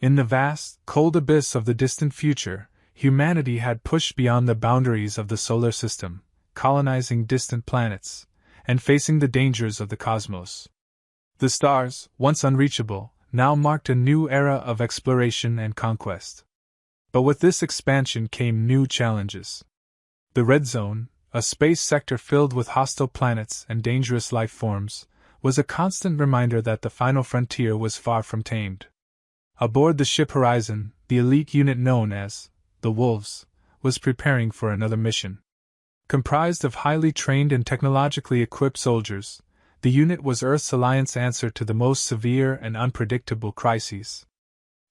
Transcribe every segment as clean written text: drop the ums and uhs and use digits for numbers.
In the vast, cold abyss of the distant future, humanity had pushed beyond the boundaries of the solar system, colonizing distant planets, and facing the dangers of the cosmos. The stars, once unreachable, now marked a new era of exploration and conquest. But with this expansion came new challenges. The Red Zone, a space sector filled with hostile planets and dangerous life forms, was a constant reminder that the final frontier was far from tamed. Aboard the ship Horizon, the elite unit known as the Wolves was preparing for another mission. Comprised of highly trained and technologically equipped soldiers, the unit was Earth's alliance answer to the most severe and unpredictable crises.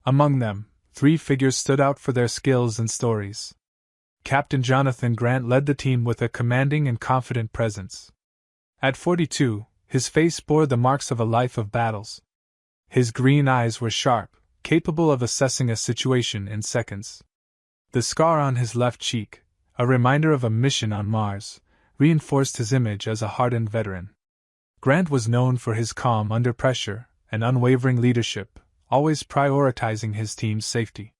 Among them, 3 figures stood out for their skills and stories. Captain Jonathan Grant led the team with a commanding and confident presence. At 42, his face bore the marks of a life of battles. His green eyes were sharp, capable of assessing a situation in seconds. The scar on his left cheek, a reminder of a mission on Mars, reinforced his image as a hardened veteran. Grant was known for his calm under pressure and unwavering leadership, always prioritizing his team's safety.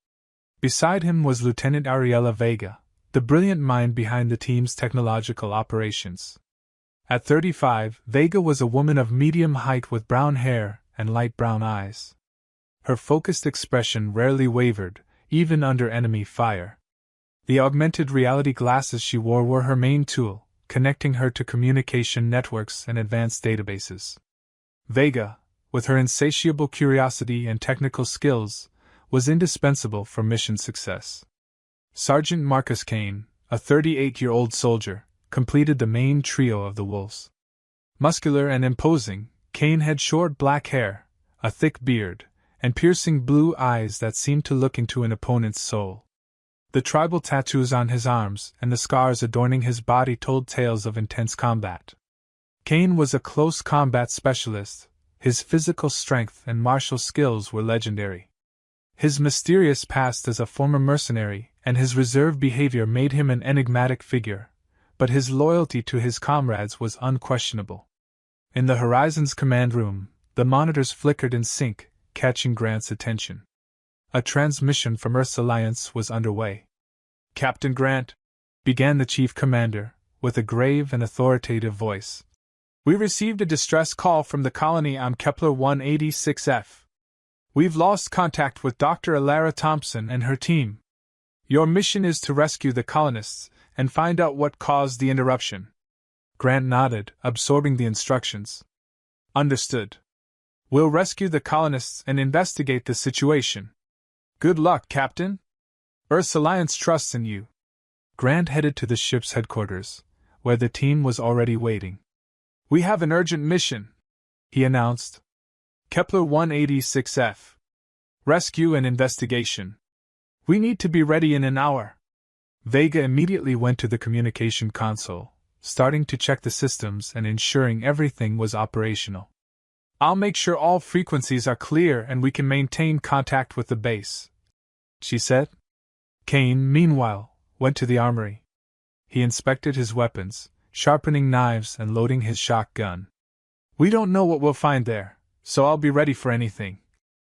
Beside him was Lieutenant Ariella Vega, the brilliant mind behind the team's technological operations. At 35, Vega was a woman of medium height with brown hair and light brown eyes. Her focused expression rarely wavered, even under enemy fire. The augmented reality glasses she wore were her main tool, connecting her to communication networks and advanced databases. Vega, with her insatiable curiosity and technical skills, was indispensable for mission success. Sergeant Marcus Kane, a 38-year-old soldier, completed the main trio of the Wolves. Muscular and imposing, Kane had short black hair, a thick beard, and piercing blue eyes that seemed to look into an opponent's soul. The tribal tattoos on his arms and the scars adorning his body told tales of intense combat. Kane was a close combat specialist, his physical strength and martial skills were legendary. His mysterious past as a former mercenary and his reserved behavior made him an enigmatic figure, but his loyalty to his comrades was unquestionable. In the Horizon's command room, the monitors flickered in sync, catching Grant's attention. A transmission from Earth's Alliance was underway. "Captain Grant," began the chief commander, with a grave and authoritative voice. "We received a distress call from the colony on Kepler 186F. We've lost contact with Dr. Alara Thompson and her team. Your mission is to rescue the colonists and find out what caused the interruption." Grant nodded, absorbing the instructions. "Understood. We'll rescue the colonists and investigate the situation. Good luck, Captain. Earth's Alliance trusts in you." Grant headed to the ship's headquarters, where the team was already waiting. "We have an urgent mission," he announced. "Kepler 186F. Rescue and investigation. We need to be ready in an hour." Vega immediately went to the communication console, starting to check the systems and ensuring everything was operational. "I'll make sure all frequencies are clear and we can maintain contact with the base," she said. Kane, meanwhile, went to the armory. He inspected his weapons, sharpening knives and loading his shotgun. "We don't know what we'll find there, so I'll be ready for anything,"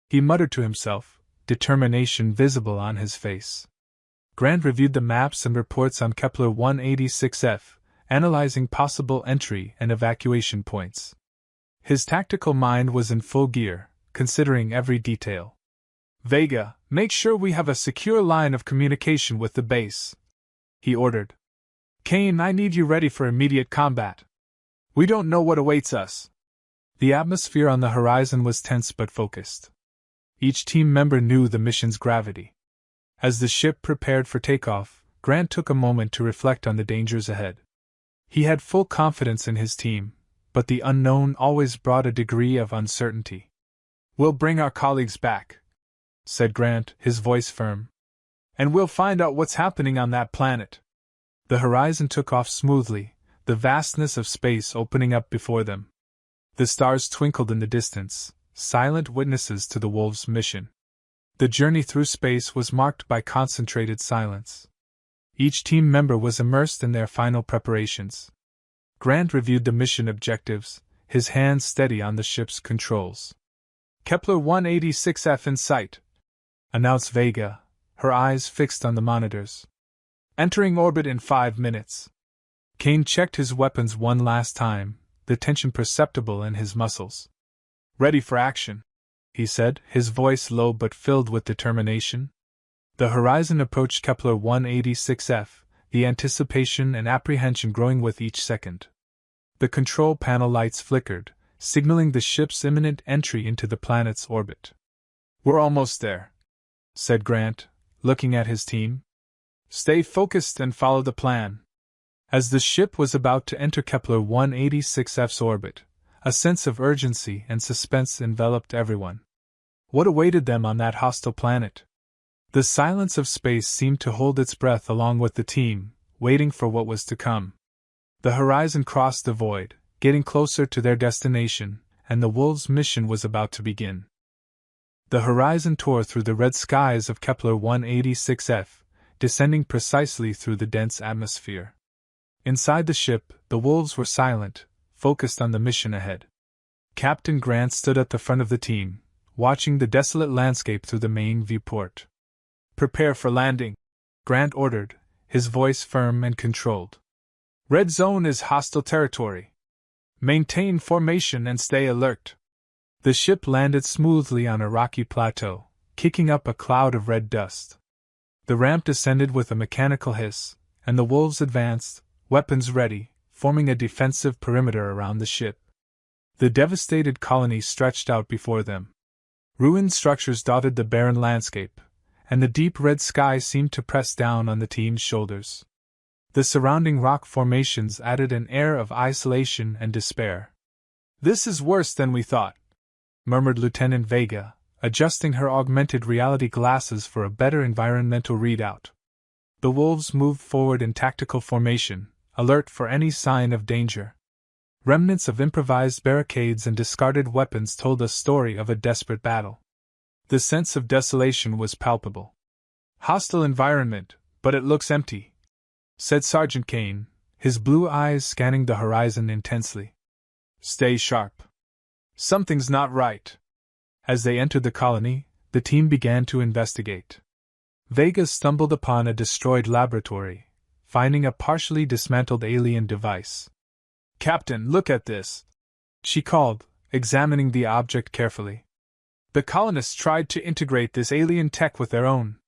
he muttered to himself, determination visible on his face. Grant reviewed the maps and reports on Kepler 186F, analyzing possible entry and evacuation points. His tactical mind was in full gear, considering every detail. "Vega, make sure we have a secure line of communication with the base," he ordered. "Kane, I need you ready for immediate combat. We don't know what awaits us." The atmosphere on the horizon was tense but focused. Each team member knew the mission's gravity. As the ship prepared for takeoff, Grant took a moment to reflect on the dangers ahead. He had full confidence in his team, but the unknown always brought a degree of uncertainty. "We'll bring our colleagues back," said Grant, his voice firm. "And we'll find out what's happening on that planet." The Horizon took off smoothly, the vastness of space opening up before them. The stars twinkled in the distance, silent witnesses to the Wolves' mission. The journey through space was marked by concentrated silence. Each team member was immersed in their final preparations. Grant reviewed the mission objectives, his hands steady on the ship's controls. "Kepler 186F in sight," announced Vega, her eyes fixed on the monitors. Entering orbit in 5 minutes. Kane checked his weapons one last time, the tension perceptible in his muscles. Ready for action, he said, his voice low but filled with determination. The horizon approached Kepler 186f, the anticipation and apprehension growing with each second. The control panel lights flickered, signaling the ship's imminent entry into the planet's orbit. We're almost there, said Grant, looking at his team. Stay focused and follow the plan. As the ship was about to enter Kepler 186f's orbit, a sense of urgency and suspense enveloped everyone. What awaited them on that hostile planet? The silence of space seemed to hold its breath along with the team, waiting for what was to come. The horizon crossed the void, getting closer to their destination, and the Wolves' mission was about to begin. The horizon tore through the red skies of Kepler 186f, descending precisely through the dense atmosphere. Inside the ship, the Wolves were silent, focused on the mission ahead. Captain Grant stood at the front of the team, watching the desolate landscape through the main viewport. Prepare for landing, Grant ordered, his voice firm and controlled. Red zone is hostile territory. Maintain formation and stay alert. The ship landed smoothly on a rocky plateau, kicking up a cloud of red dust. The ramp descended with a mechanical hiss, and the Wolves advanced, weapons ready, forming a defensive perimeter around the ship. The devastated colony stretched out before them. Ruined structures dotted the barren landscape, and the deep red sky seemed to press down on the team's shoulders. The surrounding rock formations added an air of isolation and despair. This is worse than we thought, murmured Lieutenant Vega, adjusting her augmented reality glasses for a better environmental readout. The Wolves moved forward in tactical formation, alert for any sign of danger. Remnants of improvised barricades and discarded weapons told a story of a desperate battle. The sense of desolation was palpable. Hostile environment, but it looks empty, said Sergeant Kane, his blue eyes scanning the horizon intensely. Stay sharp. Something's not right. As they entered the colony, the team began to investigate. Vega stumbled upon a destroyed laboratory, finding a partially dismantled alien device. Captain, look at this, she called, examining the object carefully. The colonists tried to integrate this alien tech with their own.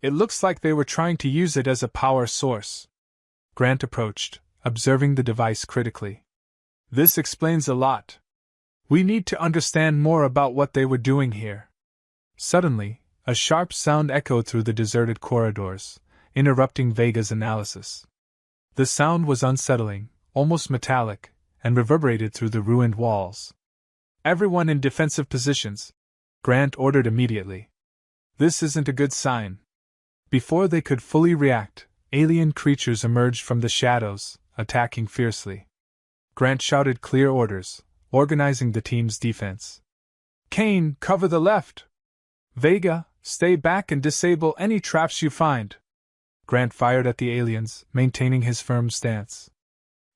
It looks like they were trying to use it as a power source. Grant approached, observing the device critically. This explains a lot. We need to understand more about what they were doing here. Suddenly, a sharp sound echoed through the deserted corridors, interrupting Vega's analysis. The sound was unsettling, almost metallic, and reverberated through the ruined walls. Everyone in defensive positions, Grant ordered immediately. This isn't a good sign. Before they could fully react, alien creatures emerged from the shadows, attacking fiercely. Grant shouted clear orders, organizing the team's defense. Kane, cover the left! Vega, stay back and disable any traps you find. Grant fired at the aliens, maintaining his firm stance.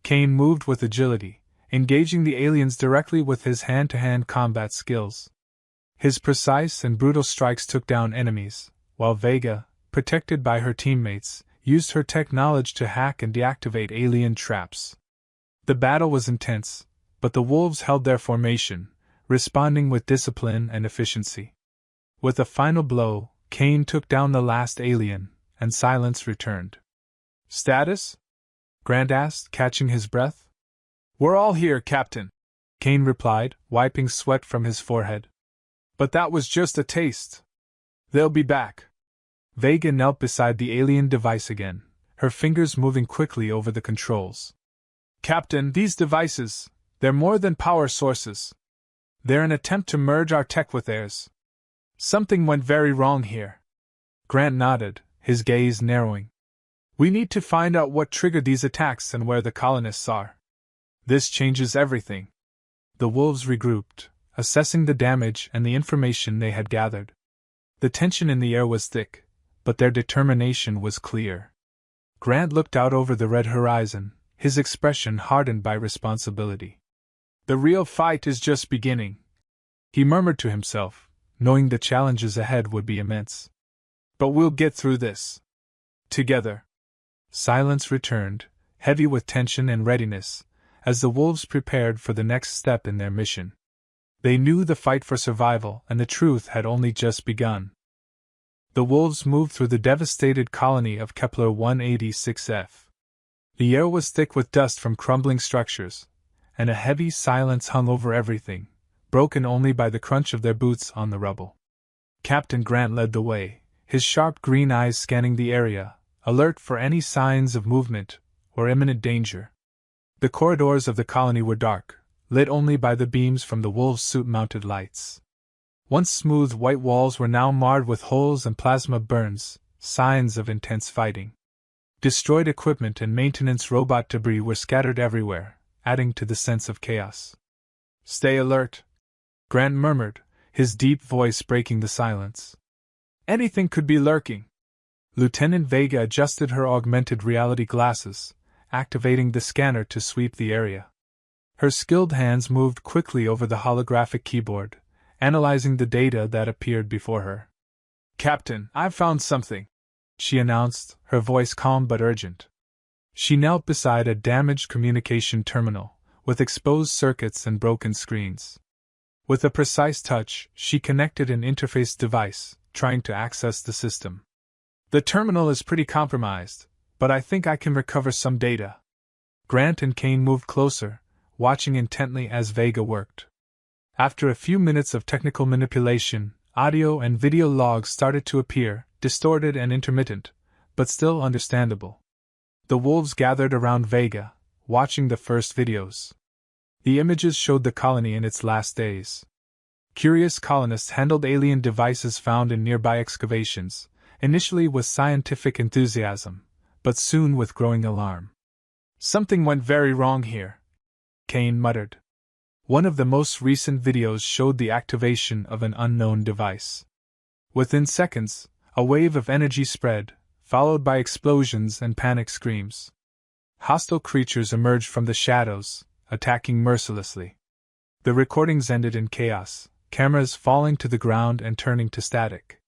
Kane moved with agility, engaging the aliens directly with his hand-to-hand combat skills. His precise and brutal strikes took down enemies, while Vega, protected by her teammates, used her tech knowledge to hack and deactivate alien traps. The battle was intense, but the Wolves held their formation, responding with discipline and efficiency. With a final blow, Kane took down the last alien, and silence returned. Status? Grant asked, catching his breath. We're all here, Captain, Kane replied, wiping sweat from his forehead. But that was just a taste. They'll be back. Vega knelt beside the alien device again, her fingers moving quickly over the controls. Captain, these devices, they're more than power sources. They're an attempt to merge our tech with theirs. Something went very wrong here. Grant nodded, his gaze narrowing. We need to find out what triggered these attacks and where the colonists are. This changes everything. The Wolves regrouped, assessing the damage and the information they had gathered. The tension in the air was thick, but their determination was clear. Grant looked out over the red horizon, his expression hardened by responsibility. The real fight is just beginning, he murmured to himself, knowing the challenges ahead would be immense. But we'll get through this. Together. Silence returned, heavy with tension and readiness, as the wolves prepared for the next step in their mission. They knew the fight for survival, and the truth had only just begun. The wolves moved through the devastated colony of Kepler 186f. The air was thick with dust from crumbling structures, and a heavy silence hung over everything, broken only by the crunch of their boots on the rubble. Captain Grant led the way, his sharp green eyes scanning the area, alert for any signs of movement or imminent danger. The corridors of the colony were dark, lit only by the beams from the wolves' suit-mounted lights. Once smooth white walls were now marred with holes and plasma burns, signs of intense fighting. Destroyed equipment and maintenance robot debris were scattered everywhere, adding to the sense of chaos. "Stay alert," Grant murmured, his deep voice breaking the silence. "Anything could be lurking." Lieutenant Vega adjusted her augmented reality glasses, activating the scanner to sweep the area. Her skilled hands moved quickly over the holographic keyboard, analyzing the data that appeared before her. "Captain, I've found something," she announced, her voice calm but urgent. She knelt beside a damaged communication terminal, with exposed circuits and broken screens. With a precise touch, she connected an interface device, trying to access the system. "The terminal is pretty compromised, but I think I can recover some data." Grant and Kane moved closer, watching intently as Vega worked. After a few minutes of technical manipulation, audio and video logs started to appear, distorted and intermittent, but still understandable. The wolves gathered around Vega, watching the first videos. The images showed the colony in its last days. Curious colonists handled alien devices found in nearby excavations, initially with scientific enthusiasm, but soon with growing alarm. "Something went very wrong here," Kane muttered. One of the most recent videos showed the activation of an unknown device. Within seconds, a wave of energy spread, followed by explosions and panic screams. Hostile creatures emerged from the shadows, attacking mercilessly. The recordings ended in chaos, cameras falling to the ground and turning to static.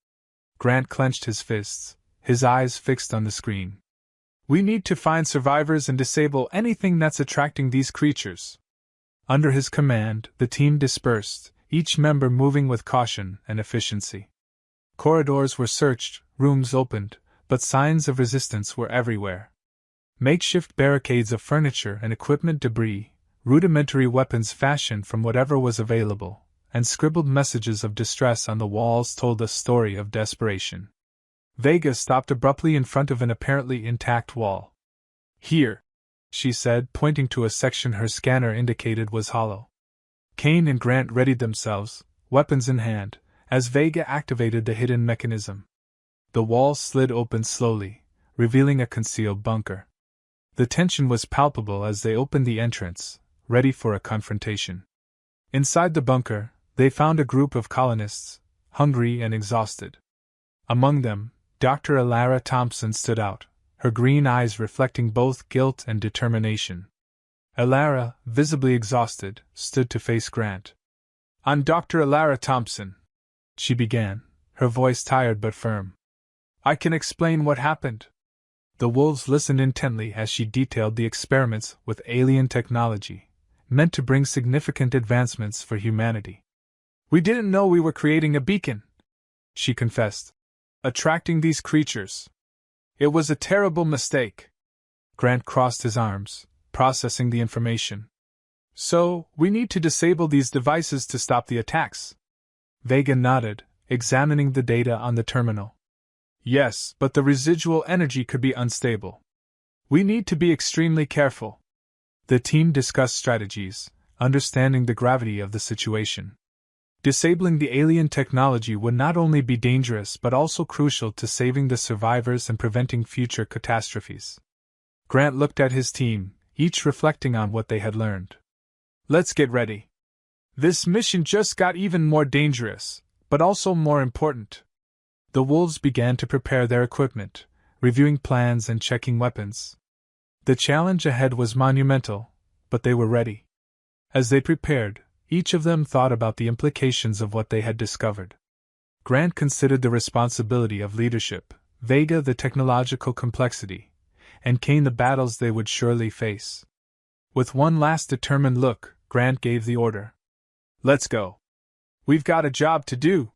Grant clenched his fists, his eyes fixed on the screen. "We need to find survivors and disable anything that's attracting these creatures." Under his command, the team dispersed, each member moving with caution and efficiency. Corridors were searched, rooms opened, but signs of resistance were everywhere. Makeshift barricades of furniture and equipment debris, rudimentary weapons fashioned from whatever was available, and scribbled messages of distress on the walls told a story of desperation. Vega stopped abruptly in front of an apparently intact wall. "Here," she said, pointing to a section her scanner indicated was hollow. Kane and Grant readied themselves, weapons in hand, as Vega activated the hidden mechanism. The wall slid open slowly, revealing a concealed bunker. The tension was palpable as they opened the entrance, ready for a confrontation. Inside the bunker, they found a group of colonists, hungry and exhausted. Among them, Dr. Alara Thompson stood out, her green eyes reflecting both guilt and determination. Alara, visibly exhausted, stood to face Grant. "I'm Dr. Alara Thompson," she began, her voice tired but firm. "I can explain what happened." The wolves listened intently as she detailed the experiments with alien technology, meant to bring significant advancements for humanity. "We didn't know we were creating a beacon," she confessed, "attracting these creatures. It was a terrible mistake." Grant crossed his arms, processing the information. "So, we need to disable these devices to stop the attacks?" Vega nodded, examining the data on the terminal. "Yes, but the residual energy could be unstable. We need to be extremely careful." The team discussed strategies, understanding the gravity of the situation. Disabling the alien technology would not only be dangerous but also crucial to saving the survivors and preventing future catastrophes. Grant looked at his team, each reflecting on what they had learned. "Let's get ready. This mission just got even more dangerous, but also more important." The wolves began to prepare their equipment, reviewing plans and checking weapons. The challenge ahead was monumental, but they were ready. As they prepared, each of them thought about the implications of what they had discovered. Grant considered the responsibility of leadership, Vega the technological complexity, and Kane the battles they would surely face. With one last determined look, Grant gave the order. "Let's go. We've got a job to do."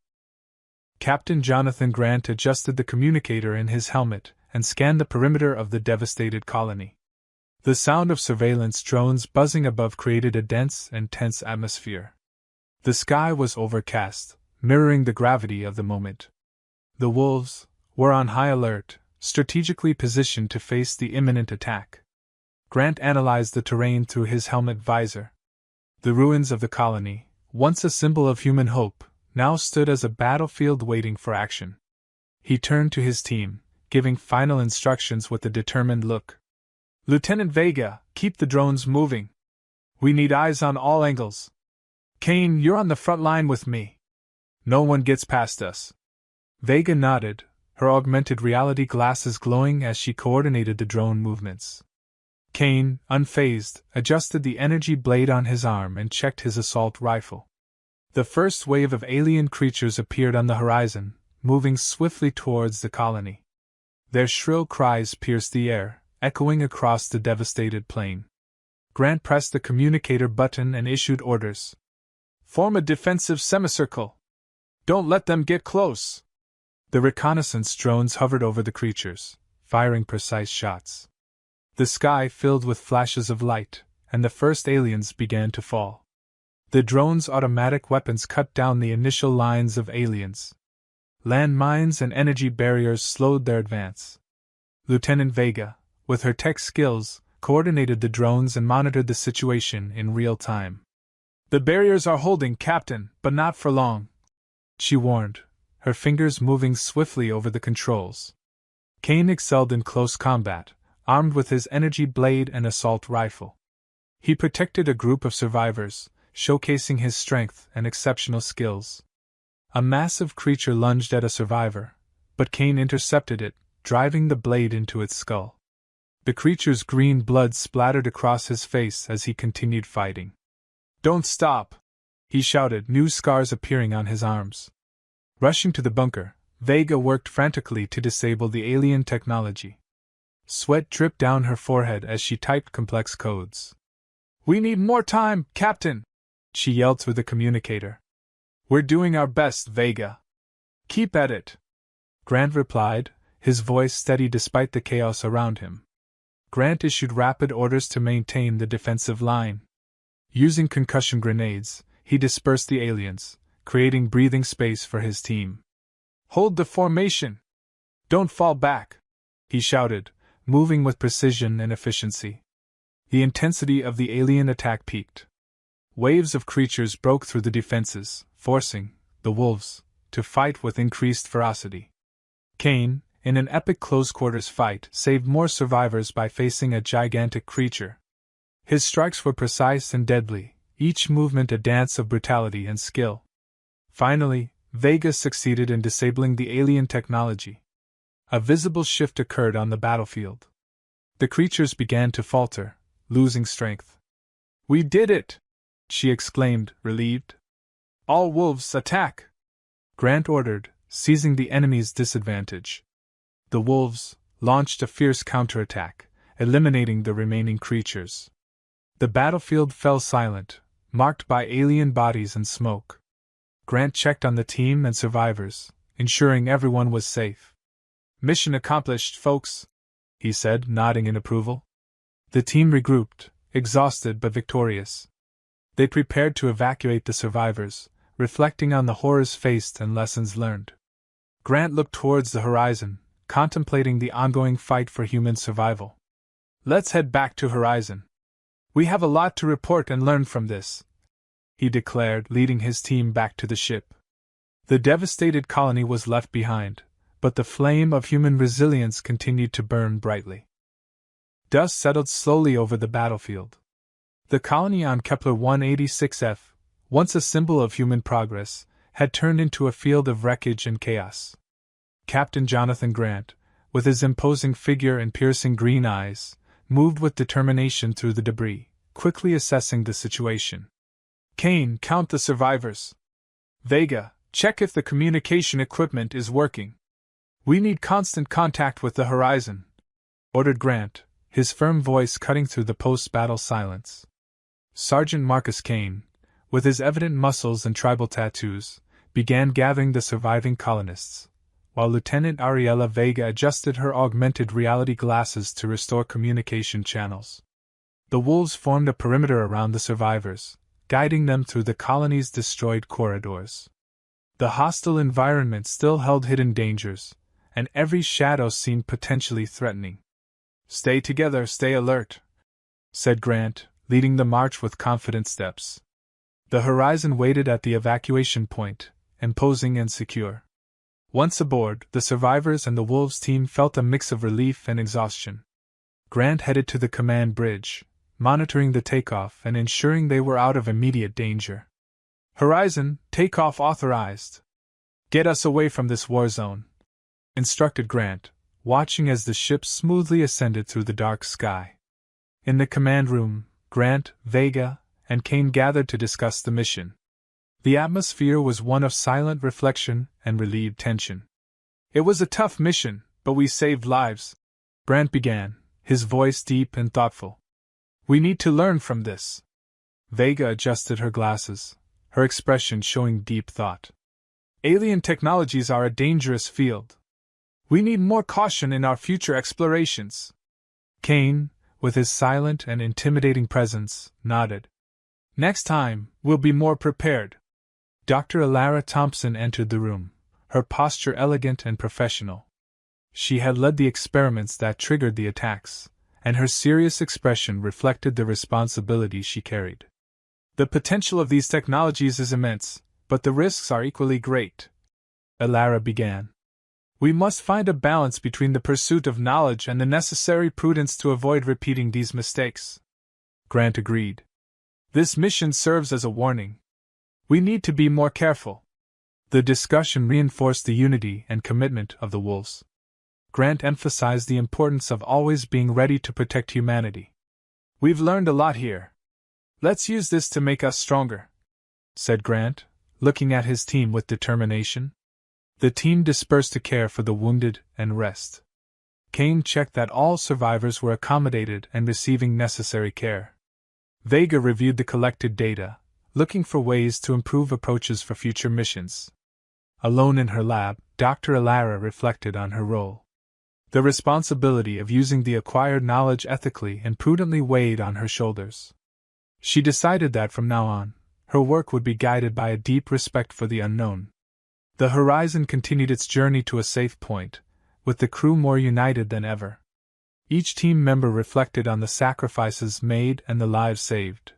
Captain Jonathan Grant adjusted the communicator in his helmet and scanned the perimeter of the devastated colony. The sound of surveillance drones buzzing above created a dense and tense atmosphere. The sky was overcast, mirroring the gravity of the moment. The wolves were on high alert, strategically positioned to face the imminent attack. Grant analyzed the terrain through his helmet visor. The ruins of the colony, once a symbol of human hope, now stood as a battlefield waiting for action. He turned to his team, giving final instructions with a determined look. "Lieutenant Vega, keep the drones moving. We need eyes on all angles. Kane, you're on the front line with me. No one gets past us." Vega nodded, her augmented reality glasses glowing as she coordinated the drone movements. Kane, unfazed, adjusted the energy blade on his arm and checked his assault rifle. The first wave of alien creatures appeared on the horizon, moving swiftly towards the colony. Their shrill cries pierced the air, echoing across the devastated plain. Grant pressed the communicator button and issued orders. "Form a defensive semicircle. Don't let them get close." The reconnaissance drones hovered over the creatures, firing precise shots. The sky filled with flashes of light, and the first aliens began to fall. The drones' automatic weapons cut down the initial lines of aliens. Land mines and energy barriers slowed their advance. Lieutenant Vega, with her tech skills, coordinated the drones and monitored the situation in real time. "The barriers are holding, Captain, but not for long," she warned, her fingers moving swiftly over the controls. Kane excelled in close combat, armed with his energy blade and assault rifle. He protected a group of survivors, showcasing his strength and exceptional skills. A massive creature lunged at a survivor, but Kane intercepted it, driving the blade into its skull. The creature's green blood splattered across his face as he continued fighting. "Don't stop!" he shouted, new scars appearing on his arms. Rushing to the bunker, Vega worked frantically to disable the alien technology. Sweat dripped down her forehead as she typed complex codes. "We need more time, Captain!" she yelled through the communicator. "We're doing our best, Vega. Keep at it," Grant replied, his voice steady despite the chaos around him. Grant issued rapid orders to maintain the defensive line. Using concussion grenades, he dispersed the aliens, creating breathing space for his team. "Hold the formation! Don't fall back!" he shouted, moving with precision and efficiency. The intensity of the alien attack peaked. Waves of creatures broke through the defenses, forcing the wolves to fight with increased ferocity. Kane, in an epic close-quarters fight, saved more survivors by facing a gigantic creature. His strikes were precise and deadly, each movement a dance of brutality and skill. Finally, Vega succeeded in disabling the alien technology. A visible shift occurred on the battlefield. The creatures began to falter, losing strength. "We did it!" she exclaimed, relieved. "All wolves, attack!" Grant ordered, seizing the enemy's disadvantage. The wolves launched a fierce counterattack, eliminating the remaining creatures. The battlefield fell silent, marked by alien bodies and smoke. Grant checked on the team and survivors, ensuring everyone was safe. "Mission accomplished, folks," he said, nodding in approval. The team regrouped, exhausted but victorious. They prepared to evacuate the survivors, reflecting on the horrors faced and lessons learned. Grant looked towards the horizon, contemplating the ongoing fight for human survival. "Let's head back to Horizon. We have a lot to report and learn from this," he declared, leading his team back to the ship. The devastated colony was left behind, but the flame of human resilience continued to burn brightly. Dust settled slowly over the battlefield. The colony on Kepler 186f, once a symbol of human progress, had turned into a field of wreckage and chaos. Captain Jonathan Grant, with his imposing figure and piercing green eyes, moved with determination through the debris, quickly assessing the situation. "Kane, count the survivors. Vega, Check if the communication equipment is working. We need constant contact with the horizon, ordered Grant, his firm voice cutting through the post-battle silence. Sergeant Marcus Kane, with his evident muscles and tribal tattoos, began gathering the surviving colonists, while Lieutenant Ariella Vega adjusted her augmented reality glasses to restore communication channels. The wolves formed a perimeter around the survivors, guiding them through the colony's destroyed corridors. The hostile environment still held hidden dangers, and every shadow seemed potentially threatening. "Stay together, stay alert," said Grant, leading the march with confident steps. The horizon waited at the evacuation point, imposing and secure. Once aboard, the survivors and the Wolves team felt a mix of relief and exhaustion. Grant headed to the command bridge, monitoring the takeoff and ensuring they were out of immediate danger. "Horizon, takeoff authorized. Get us away from this war zone," instructed Grant, watching as the ship smoothly ascended through the dark sky. In the command room, Grant, Vega, and Kane gathered to discuss the mission. The atmosphere was one of silent reflection and relieved tension. "It was a tough mission, but we saved lives," Grant began, his voice deep and thoughtful. "We need to learn from this." Vega adjusted her glasses, her expression showing deep thought. "Alien technologies are a dangerous field. We need more caution in our future explorations." Kane, with his silent and intimidating presence, nodded. "Next time, we'll be more prepared." Dr. Alara Thompson entered the room, her posture elegant and professional. She had led the experiments that triggered the attacks, and her serious expression reflected the responsibility she carried. "The potential of these technologies is immense, but the risks are equally great," Alara began. "We must find a balance between the pursuit of knowledge and the necessary prudence to avoid repeating these mistakes." Grant agreed. "This mission serves as a warning. We need to be more careful." The discussion reinforced the unity and commitment of the Wolves. Grant emphasized the importance of always being ready to protect humanity. "We've learned a lot here. Let's use this to make us stronger," said Grant, looking at his team with determination. The team dispersed to care for the wounded and rest. Kane checked that all survivors were accommodated and receiving necessary care. Vega reviewed the collected data, looking for ways to improve approaches for future missions. Alone in her lab, Dr. Alara reflected on her role. The responsibility of using the acquired knowledge ethically and prudently weighed on her shoulders. She decided that from now on, her work would be guided by a deep respect for the unknown. The Horizon continued its journey to a safe point, with the crew more united than ever. Each team member reflected on the sacrifices made and the lives saved.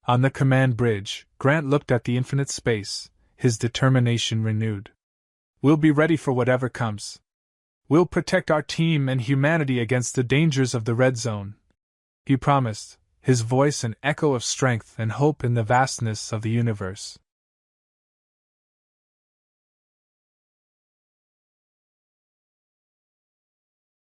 On the command bridge, Grant looked at the infinite space, his determination renewed. "We'll be ready for whatever comes. We'll protect our team and humanity against the dangers of the Red Zone," he promised, his voice an echo of strength and hope in the vastness of the universe.